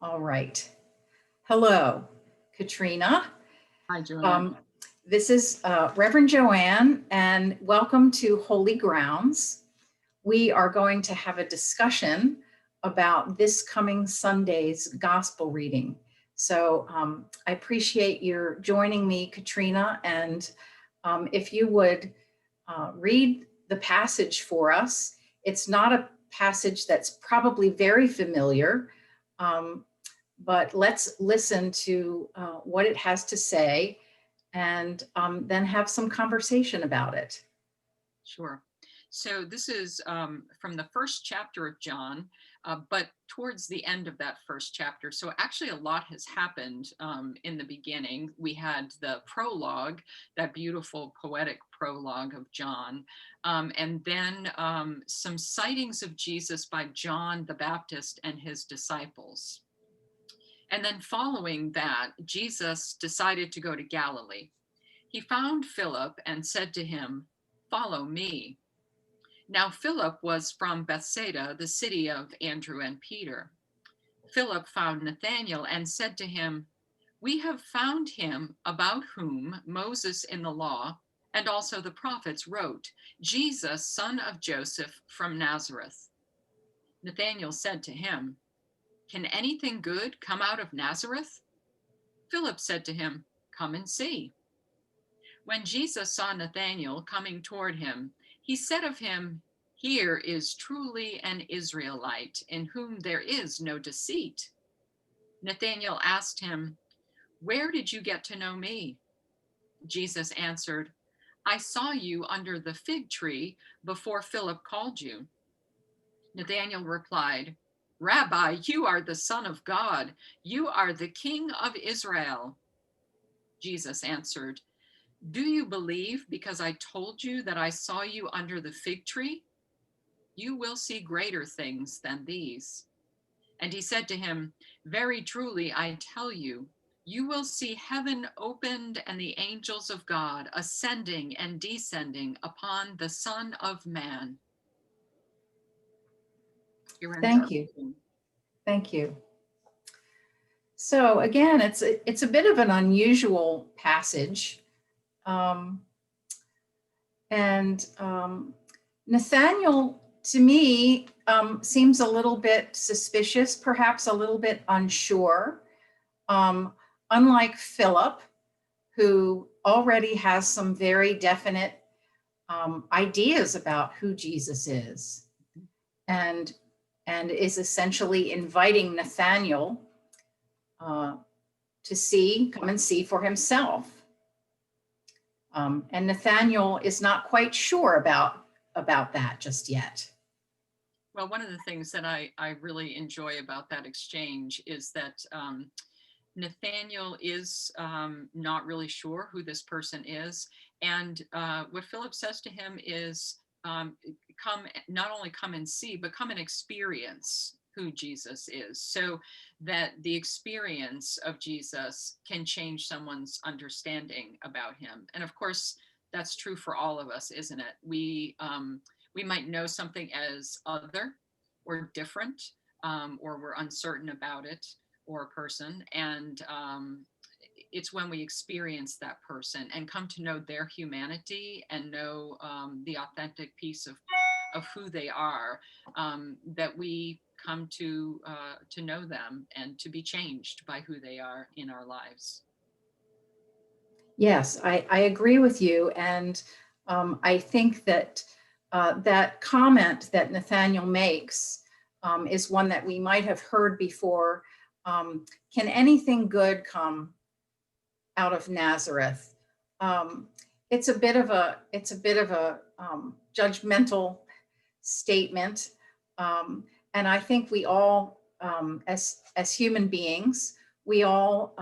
All right. Hello, Katrina. Hi, Joanne. Um, this is Reverend Joanne, and welcome to Holy Grounds. We are going to have a discussion about this coming Sunday's gospel reading. So I appreciate your joining me, Katrina, and if you would read the passage for us. It's not a passage that's probably very familiar, um, but let's listen to what it has to say and then have some conversation about it. Sure. So this is from the first chapter of John, but towards the end of that first chapter. So actually a lot has happened in the beginning. We had the prologue, that beautiful poetic prologue of John, and then some sightings of Jesus by John the Baptist and his disciples. And then following that, Jesus decided to go to Galilee. He found Philip and said to him, "Follow me." Now Philip was from Bethsaida, the city of Andrew and Peter. Philip found Nathanael and said to him, "We have found him about whom Moses in the law and also the prophets wrote, Jesus, son of Joseph from Nazareth." Nathanael said to him, "Can anything good come out of Nazareth?" Philip said to him, "Come and see." When Jesus saw Nathanael coming toward him, he said of him, "Here is truly an Israelite in whom there is no deceit." Nathanael asked him, "Where did you get to know me?" Jesus answered, "I saw you under the fig tree before Philip called you." Nathanael replied, "Rabbi, you are the Son of God. You are the King of Israel." Jesus answered, "Do you believe because I told you that I saw you under the fig tree? You will see greater things than these." And he said to him, "Very truly, I tell you, you will see heaven opened and the angels of God ascending and descending upon the Son of Man." Here ends our Thank you. reading. Thank you. So again, it's a bit of an unusual passage. Um, and Nathaniel, to me, seems a little bit suspicious, perhaps a little bit unsure. Unlike Philip, who already has some very definite ideas about who Jesus is, and is essentially inviting Nathaniel to come and see for himself. And Nathaniel is not quite sure about that just yet. Well, one of the things that I really enjoy about that exchange is that Nathaniel is not really sure who this person is. And what Philip says to him is, not only come and see, but come and experience who Jesus is, so that the experience of Jesus can change someone's understanding about him. And of course, that's true for all of us, isn't it? We might know something as other or different, or we're uncertain about it or a person. And it's when we experience that person and come to know their humanity and know the authentic piece of who they are, that we come to know them and to be changed by who they are in our lives. Yes, I agree with you. And I think that that comment that Nathaniel makes is one that we might have heard before. Can anything good come out of Nazareth? It's a bit of a judgmental statement, and I think we all, as human beings, we all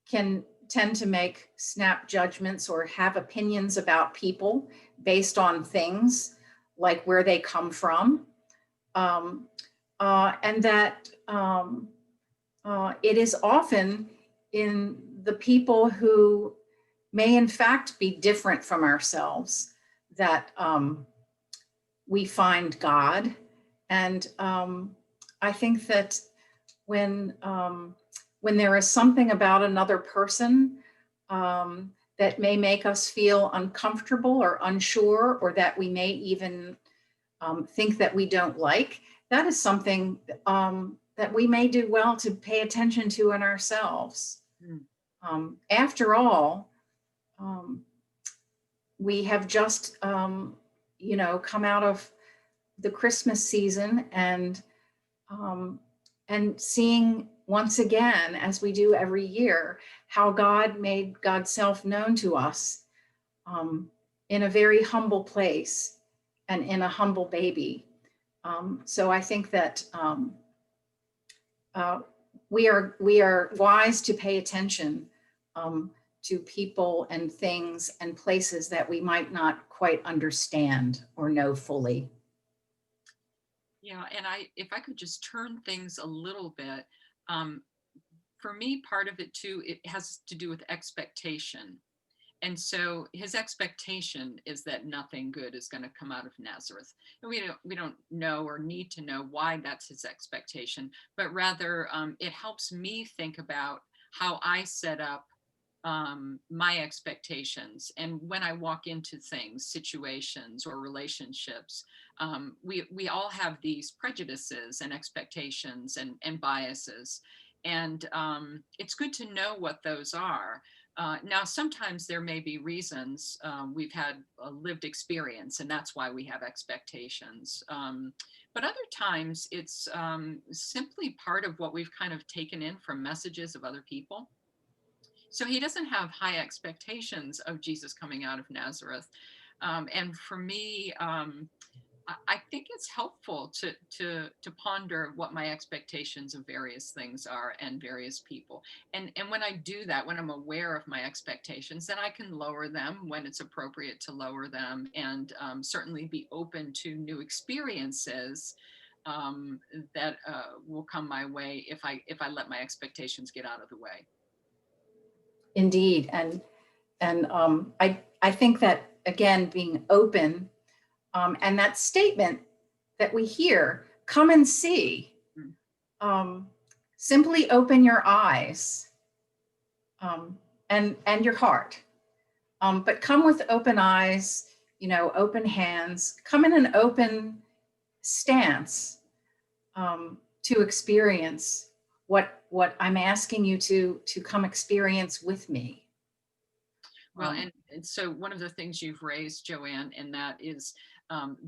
can tend to make snap judgments or have opinions about people based on things like where they come from, and that it is often in the people who may in fact be different from ourselves that we find God. And I think that when there is something about another person that may make us feel uncomfortable or unsure, or that we may even think that we don't like, that is something that we may do well to pay attention to in ourselves. Mm. After all, we have just, come out of the Christmas season, and seeing once again, as we do every year, how God made God's self known to us in a very humble place and in a humble baby. So I think that we are wise to pay attention to people and things and places that we might not quite understand or know fully. Yeah, and if I could just turn things a little bit, um, for me, part of it too, it has to do with expectation. And so his expectation is that nothing good is going to come out of Nazareth. And we don't know or need to know why that's his expectation, but rather it helps me think about how I set up my expectations. And when I walk into things, situations, or relationships, we all have these prejudices and expectations and biases. And it's good to know what those are. Now, sometimes there may be reasons. We've had a lived experience, and that's why we have expectations. But other times, it's simply part of what we've kind of taken in from messages of other people. So he doesn't have high expectations of Jesus coming out of Nazareth. And for me, I think it's helpful to ponder what my expectations of various things are and various people. And when I do that, when I'm aware of my expectations, then I can lower them when it's appropriate to lower them, and certainly be open to new experiences that will come my way if I let my expectations get out of the way. Indeed. And I think that, again, being open, and that statement that we hear, come and see, Mm. simply open your eyes, and your heart, but come with open eyes, open hands, come in an open stance, to experience what I'm asking you to come experience with me. Well, and so one of the things you've raised, Joanne, and that is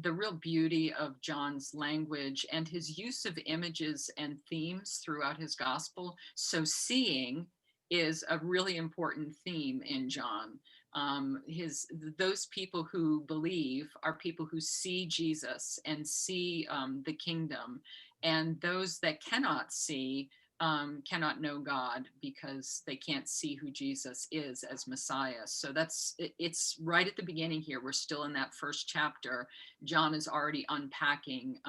the real beauty of John's language and his use of images and themes throughout his gospel. So seeing is a really important theme in John. Those people who believe are people who see Jesus and see the kingdom, and those that cannot see cannot know God because they can't see who Jesus is as Messiah. So it's right at the beginning here. We're still in that first chapter. John is already unpacking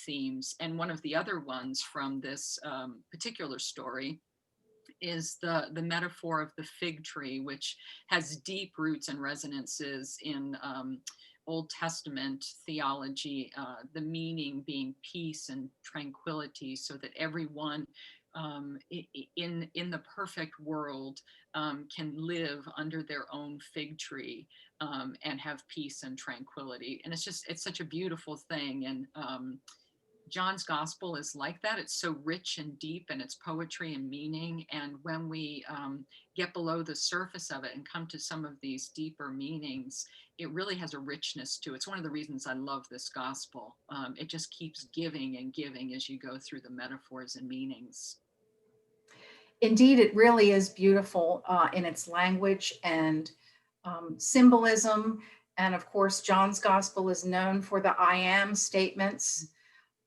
themes. And one of the other ones from this particular story is the metaphor of the fig tree, which has deep roots and resonances in Old Testament theology, the meaning being peace and tranquility, so that everyone in the perfect world can live under their own fig tree and have peace and tranquility. And it's such a beautiful thing. And John's gospel is like that. It's so rich and deep, and it's poetry and meaning. And when we get below the surface of it and come to some of these deeper meanings, it really has a richness to it. It's one of the reasons I love this gospel. It just keeps giving and giving as you go through the metaphors and meanings. Indeed, it really is beautiful in its language and symbolism. And of course, John's gospel is known for the I am statements.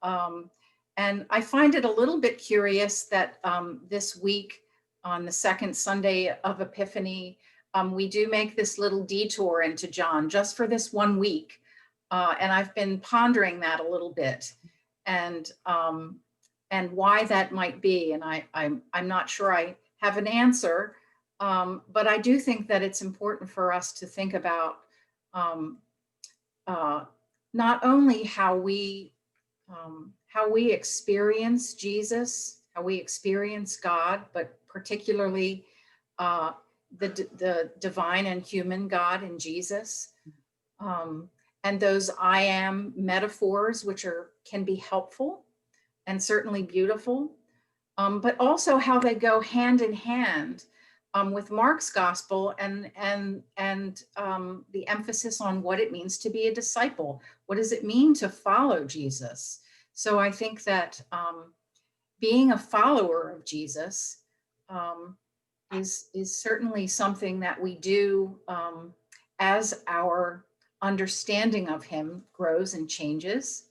And I find it a little bit curious that this week, on the second Sunday of Epiphany, we do make this little detour into John just for this 1 week. And I've been pondering that a little bit, and why that might be. And I'm not sure I have an answer, but I do think that it's important for us to think about not only how we experience Jesus, how we experience God, but particularly uh, the divine and human God in Jesus. Um, and those I am metaphors, which can be helpful and certainly beautiful, but also how they go hand in hand with Mark's gospel and the emphasis on what it means to be a disciple. What does it mean to follow Jesus? So I think that being a follower of Jesus um, is certainly something that we do as our understanding of him grows and changes,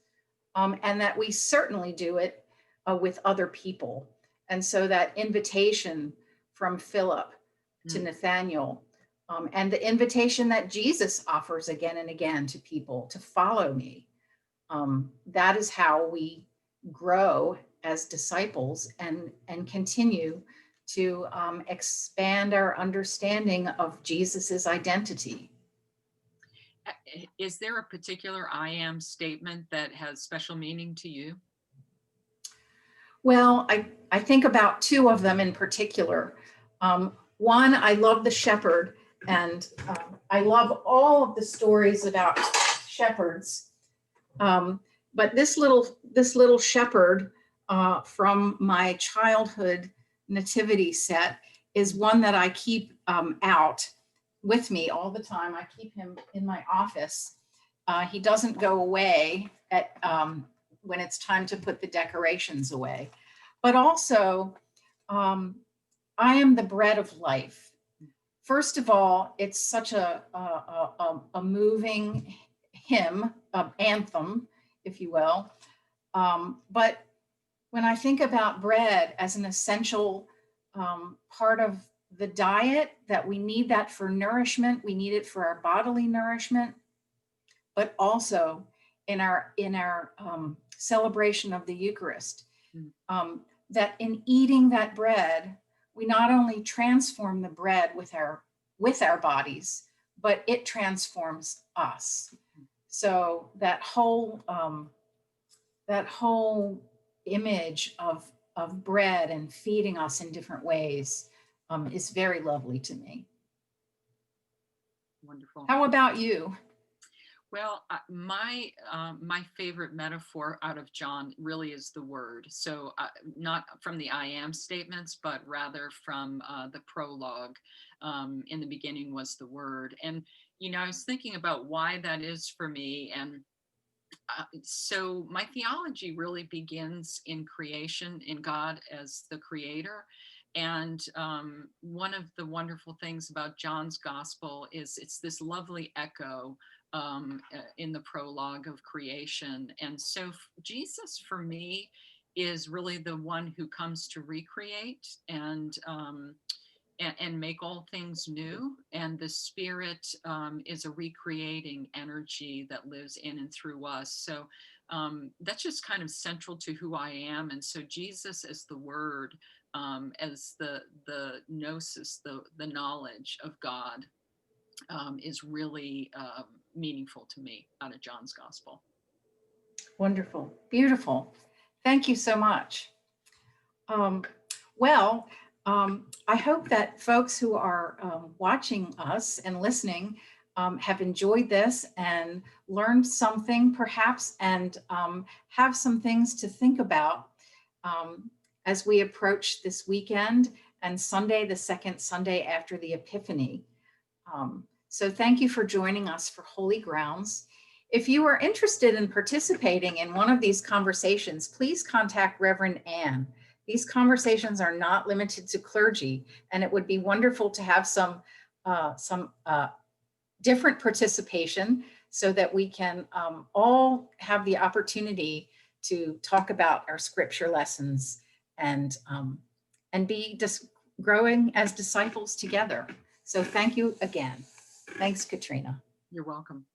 and that we certainly do it with other people. And so that invitation from Philip to Nathaniel, and the invitation that Jesus offers again and again to people to follow me, that is how we grow as disciples and continue to expand our understanding of Jesus's identity. Is there a particular I am statement that has special meaning to you? Well, I think about two of them in particular. One, I love the shepherd, and I love all of the stories about shepherds. But this little shepherd from my childhood nativity set is one that I keep out with me all the time. I keep him in my office. He doesn't go away when it's time to put the decorations away. But also, I am the bread of life. First of all, it's such a moving hymn, anthem, if you will. But when I think about bread as an essential part of the diet, that we need that for nourishment, we need it for our bodily nourishment, but also in our celebration of the Eucharist, that in eating that bread, we not only transform the bread with our bodies, but it transforms us. So that whole image of bread and feeding us in different ways is very lovely to me. Wonderful. How about you? Well, my favorite metaphor out of John really is the word. So not from the I am statements, but rather from the prologue. In the beginning was the word. And, I was thinking about why that is for me. And so my theology really begins in creation, in God as the creator. And one of the wonderful things about John's gospel is it's this lovely echo in the prologue of creation. And so Jesus, for me, is really the one who comes to recreate and make all things new. And the Spirit is a recreating energy that lives in and through us. So that's just kind of central to who I am. And so Jesus as the Word, as the gnosis, the knowledge of God, is really meaningful to me out of John's Gospel. Wonderful, beautiful. Thank you so much. I hope that folks who are watching us and listening have enjoyed this and learned something perhaps, and have some things to think about as we approach this weekend and Sunday, the second Sunday after the Epiphany. So thank you for joining us for Holy Grounds. If you are interested in participating in one of these conversations, please contact Reverend Ann. These conversations are not limited to clergy, and it would be wonderful to have some different participation so that we can all have the opportunity to talk about our scripture lessons and be just growing as disciples together. So thank you again. Thanks, Katrina. You're welcome.